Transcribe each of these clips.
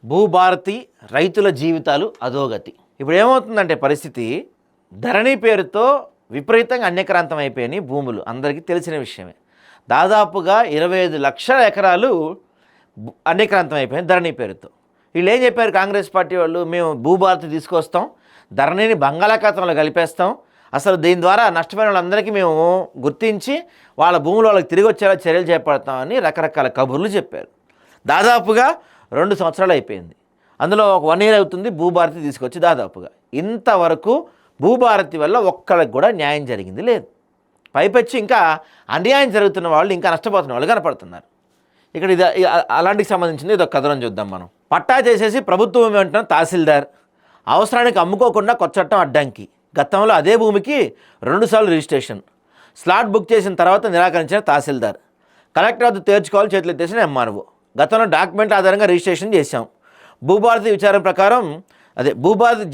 భూభారతి రైతుల జీవితాలు అధోగతి. ఇప్పుడు ఏమవుతుందంటే పరిస్థితి, ధరణి పేరుతో విపరీతంగా అన్యక్రాంతం అయిపోయినాయి భూములు. అందరికీ తెలిసిన విషయమే. దాదాపుగా 25 లక్షల ఎకరాలు అన్యక్రాంతం అయిపోయింది ధరణి పేరుతో. వీళ్ళు ఏం చెప్పారు కాంగ్రెస్ పార్టీ వాళ్ళు, మేము భూభారతి తీసుకొస్తాం, ధరణిని బంగాళాఖాతంలో కలిపేస్తాం, అసలు దీని ద్వారా నష్టపోయిన వాళ్ళందరికీ మేము గుర్తించి వాళ్ళ భూములు వాళ్ళకి తిరిగి వచ్చేలా చర్యలు చేపడతామని రకరకాల కబుర్లు చెప్పారు. దాదాపుగా 2 సంవత్సరాలు అయిపోయింది. అందులో ఒక 1 ఇయర్ అవుతుంది భూభారతి తీసుకొచ్చి. దాదాపుగా ఇంతవరకు భూభారతి వల్ల ఒక్కళ్ళకి కూడా న్యాయం జరిగింది లేదు. పైపెచ్చి ఇంకా అన్యాయం జరుగుతున్న వాళ్ళు, ఇంకా నష్టపోతున్న వాళ్ళు కనపడుతున్నారు. ఇక్కడ ఇది అలాంటికి సంబంధించింది ఇదొక కథనం చూద్దాం మనం. పట్టా చేసేసి ప్రభుత్వం వెంటనే తహసీల్దార్, అవసరానికి అమ్ముకోకుండా కొత్త చట్టం అడ్డంకి. గతంలో అదే భూమికి 2 సార్లు రిజిస్ట్రేషన్, స్లాట్ బుక్ చేసిన తర్వాత నిరాకరించిన తహసీల్దార్, కలెక్టర్ వద్ద తేల్చుకోవాలి చేతులు ఎత్తేసిన ఎంఆర్ఓ. గతంలో డాక్యుమెంట్ ఆధారంగా రిజిస్ట్రేషన్ చేశాం. భూభారతి విచారం ప్రకారం భూభారతి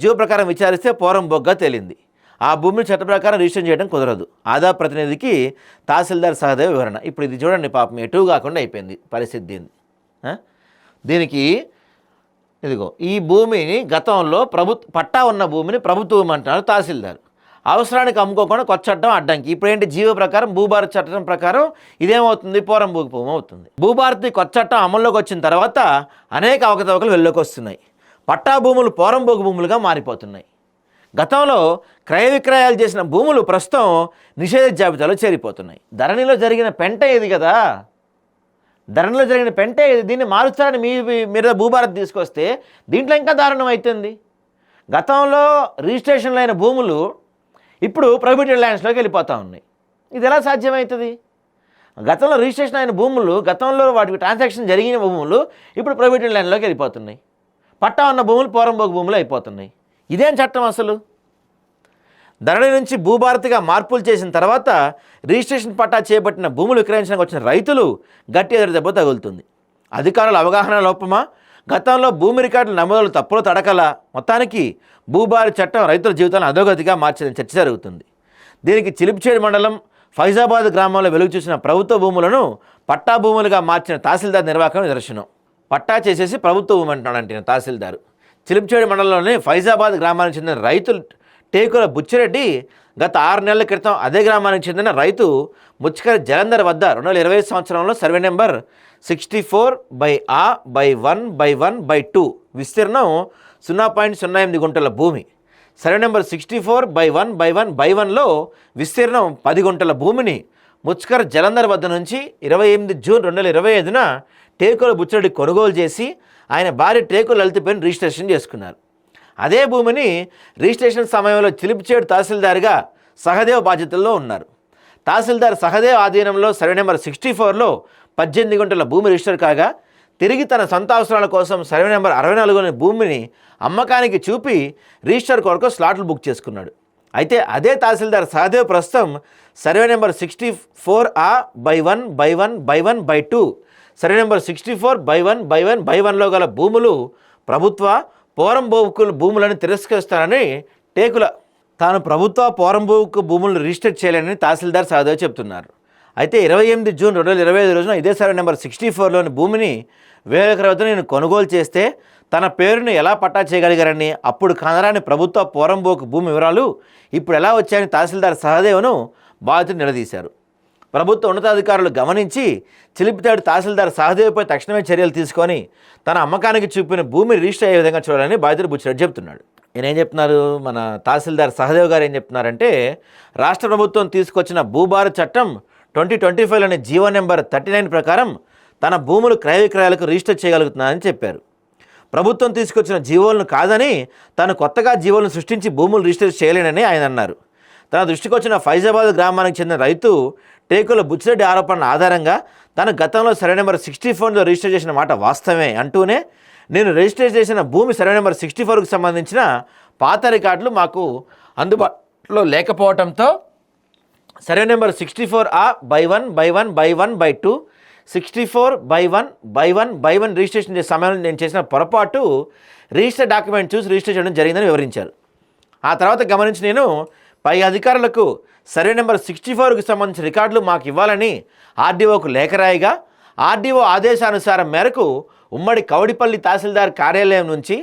జీవో ప్రకారం విచారిస్తే పోరం బొగ్గా తేలింది. ఆ భూమిని చట్ట ప్రకారం రిజిస్టర్ చేయడం కుదరదు. ఆదా ప్రతినిధికి తహసీల్దార్ సహదేవ వివరణ. ఇప్పుడు ఇది చూడండి, పాపం ఎటు కాకుండా అయిపోయింది పరిస్థితి. దీనికి ఇదిగో ఈ భూమిని గతంలో పట్టా ఉన్న భూమిని ప్రభుత్వం అంటున్నారు తహసీల్దార్. అవసరానికి అమ్ముకోకుండా కొత్త చట్టం అడ్డంకి. ఇప్పుడు ఏంటి, జీవో ప్రకారం భూభారతి చట్టం ప్రకారం ఇదేమవుతుంది, పోరం భూమి అవుతుంది. భూభారతి కొత్త చట్టం అమల్లోకి వచ్చిన తర్వాత అనేక అవకతవకలు వెళ్ళలోకి వస్తున్నాయి. పట్టా భూములు పోరంబోగు భూములుగా మారిపోతున్నాయి. గతంలో క్రయ విక్రయాలు చేసిన భూములు ప్రస్తుతం నిషేధ జాబితాలో చేరిపోతున్నాయి. ధరణిలో జరిగిన పెంట ఇది కదా, ధరణిలో జరిగిన పెంటే ఇది. దీన్ని మారుస్తారని మీరు భూభారతి తీసుకొస్తే దీంట్లో ఇంకా దారుణం అవుతుంది. గతంలో రిజిస్ట్రేషన్లు అయిన భూములు ఇప్పుడు ప్రైవేటెడ్ ల్యాండ్స్లోకి వెళ్ళిపోతూ ఉన్నాయి. ఇది ఎలా సాధ్యమవుతుంది? గతంలో రిజిస్ట్రేషన్ అయిన భూములు, గతంలో వాటికి ట్రాన్సాక్షన్ జరిగిన భూములు ఇప్పుడు ప్రైవేటెడ్ ల్యాండ్లోకి వెళ్ళిపోతున్నాయి. పట్టా ఉన్న భూములు పోరంబోగు భూములు అయిపోతున్నాయి. ఇదేం చట్టం అసలు? ధరణి నుంచి భూభారతిగా మార్పులు చేసిన తర్వాత రిజిస్ట్రేషన్ పట్టా చేపట్టిన భూములు విక్రయించడానికి వచ్చిన రైతులు గట్టి ఎదురు దెబ్బ తగులుతుంది. అధికారుల అవగాహన లోపమా, గతంలో భూమి రికార్డుల నమోదులు తప్పులు తడకల, మొత్తానికి భూభారతి చట్టం రైతుల జీవితాలను అధోగతిగా మార్చిన చర్చ జరుగుతుంది. దీనికి చిలిపిచేడు మండలం ఫైజాబాద్ గ్రామంలో వెలుగు చూసిన ప్రభుత్వ భూములను పట్టా భూములుగా మార్చిన తహసీల్దార్ నిర్వాహకం నిదర్శనం. పట్టా చేసేసి ప్రభుత్వ భూమి అంటున్నాడంటే తహసీల్దారు. చిలిపిచేడు మండలంలోని ఫైజాబాద్ గ్రామానికి చెందిన రైతు టేకుల బుచ్చిరెడ్డి గత 6 నెలల క్రితం అదే గ్రామానికి చెందిన రైతు ముచ్కరి జలంధర్ వద్ద 2020 సంవత్సరంలో సర్వే నెంబర్ 64/A/1/1/2 విస్తీర్ణం 0.08 గుంటల భూమి, సర్వే నెంబర్ 64/1/1/1లో విస్తీర్ణం 10 గుంటల భూమిని ముచ్కర్ జలంధర్ వద్ద నుంచి 28 జూన్ 2025న టేకుల బుచ్చిరెడ్డి కొనుగోలు చేసి ఆయన భార్య టేకుల లలితపైన రిజిస్ట్రేషన్ చేసుకున్నారు. అదే భూమిని రిజిస్ట్రేషన్ సమయంలో చిలిపిచేడు తహసీల్దార్గా సహదేవ్ బాధ్యతల్లో ఉన్నారు. తహసీల్దార్ సహదేవ్ ఆధీనంలో సర్వే నెంబర్ 64లో 18 గుంటల భూమి రిజిస్టర్ కాగా, తిరిగి తన సొంత అవసరాల కోసం సర్వే నెంబర్ 64లోని భూమిని అమ్మకానికి చూపి రిజిస్టర్ కొరకు స్లాట్లు బుక్ చేసుకున్నాడు. అయితే అదే తహసీల్దార్ సహదేవ్ ప్రస్తుతం సర్వే నెంబర్ 64/1/1/1/2 సర్వే నెంబర్ 64/1/1/1లో గల భూములు ప్రభుత్వ పోరంబోకు భూములను తిరస్కరిస్తానని తాను ప్రభుత్వ పోరంబోకు భూములను రిజిస్టర్ చేయాలని తహసీల్దార్ సహదేవ్ చెప్తున్నారు. అయితే 28 జూన్ 2025 రోజున ఇదే సర్వే నెంబర్ 64లోని భూమిని వేల ఎకరాల వద్ద నేను కొనుగోలు చేస్తే తన పేరును ఎలా పట్టా చేయగలిగారని, అప్పుడు కనరాని ప్రభుత్వ పోరంబోకు భూమి వివరాలు ఇప్పుడు ఎలా వచ్చాయని తహసీల్దార్ సహదేవ్ను బాధితులు నిలదీశారు. ప్రభుత్వ ఉన్నతాధికారులు గమనించి చిలిపితాడు తహసీల్దార్ సహదేవ్పై తక్షణమే చర్యలు తీసుకొని తన అమ్మకానికి చూపిన భూమి రిజిస్టర్ అయ్యే విధంగా చూడాలని బాధితుడు బుచ్చిరెడ్డి చెప్తున్నాడు. నేనేం చెప్తున్నారు, మన తహసీల్దార్ సహదేవ్ గారు ఏం చెప్తున్నారంటే, రాష్ట్ర ప్రభుత్వం తీసుకొచ్చిన భూభారతి చట్టం 2025లోని జీవో నెంబర్ 39 ప్రకారం తన భూములు క్రయ విక్రయాలకు రిజిస్టర్ చేయగలుగుతున్నారని చెప్పారు. ప్రభుత్వం తీసుకొచ్చిన జీవోలను కాదని తాను కొత్తగా జీవోలను సృష్టించి భూములు రిజిస్టర్ చేయలేనని ఆయన అన్నారు. తన దృష్టికి వచ్చిన ఫైజాబాద్ గ్రామానికి చెందిన రైతు టేకుల బుచ్చిరెడ్డి ఆరోపణల ఆధారంగా తన గతంలో సర్వే నెంబర్ 64లో రిజిస్టర్ చేసిన మాట వాస్తవమే అంటూనే, నేను రిజిస్టర్ చేసిన భూమి సర్వే నెంబర్ 64కు సంబంధించిన పాత రికార్డులు మాకు అందుబాటులో లేకపోవడంతో సర్వే నెంబర్ 64/1/1/1/2 64/1/1/1 రిజిస్ట్రేషన్ చేసే సమయంలో నేను చేసిన పొరపాటు రిజిస్టర్ డాక్యుమెంట్ చూసి రిజిస్టర్ చేయడం జరిగిందని వివరించారు. ఆ తర్వాత గమనించి నేను పై అధికారులకు సర్వే నెంబర్ 64కు సంబంధించిన రికార్డులు మాకు ఇవ్వాలని ఆర్డీఓకు లేఖ రాయగా, ఆర్డీఓ ఆదేశానుసారం మేరకు ఉమ్మడి కౌడిపల్లి తహసీల్దార్ కార్యాలయం నుంచి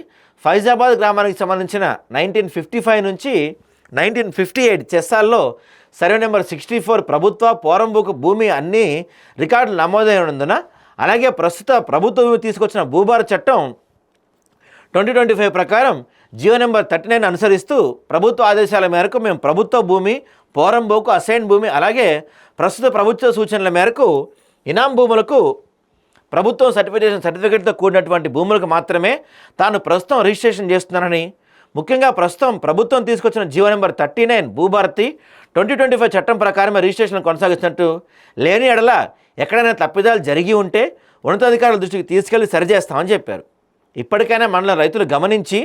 ఫైజాబాద్ గ్రామానికి సంబంధించిన 1955 నుంచి 1958 చెస్సాల్లో సర్వే నెంబర్ 64 ప్రభుత్వ పోరంబోకు భూమి అన్ని రికార్డులు నమోదైనందున, అలాగే ప్రస్తుత ప్రభుత్వ భూమి తీసుకొచ్చిన భూభార చట్టం 2025 ప్రకారం జియో నెంబర్ 39 అనుసరిస్తూ ప్రభుత్వ ఆదేశాల మేరకు మేము ప్రభుత్వ భూమి, పోరంబోకు అసైన్ భూమి, అలాగే ప్రస్తుత ప్రభుత్వ సూచనల మేరకు ఇనాం భూములకు ప్రభుత్వం సర్టిఫికేట్తో కూడినటువంటి భూములకు మాత్రమే తాను ప్రస్తుతం రిజిస్ట్రేషన్ చేస్తున్నానని, ముఖ్యంగా ప్రస్తుతం ప్రభుత్వం తీసుకొచ్చిన జియో నెంబర్ 39 భూభారతి 2025 చట్టం ప్రకారమే రిజిస్ట్రేషన్ కొనసాగిస్తున్నట్టు, లేని ఎడల ఎక్కడైనా తప్పిదాలు జరిగి ఉంటే ఉన్నతాధికారుల దృష్టికి తీసుకెళ్లి సరిచేస్తామని చెప్పారు. ఇప్పటికైనా మనలో రైతులు గమనించి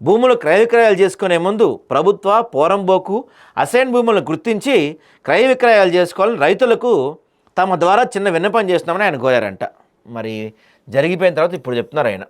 భూములు క్రయ విక్రయాలు చేసుకునే ముందు ప్రభుత్వ, పోరంబోకు, అసైన్ భూములను గుర్తించి క్రయ విక్రయాలు చేసుకోవాలని రైతులకు తమ ద్వారా చిన్న విన్నపం చేస్తున్నామని ఆయన కోరారంట. మరి జరిగిపోయిన తర్వాత ఇప్పుడు చెప్తున్నారు ఆయన.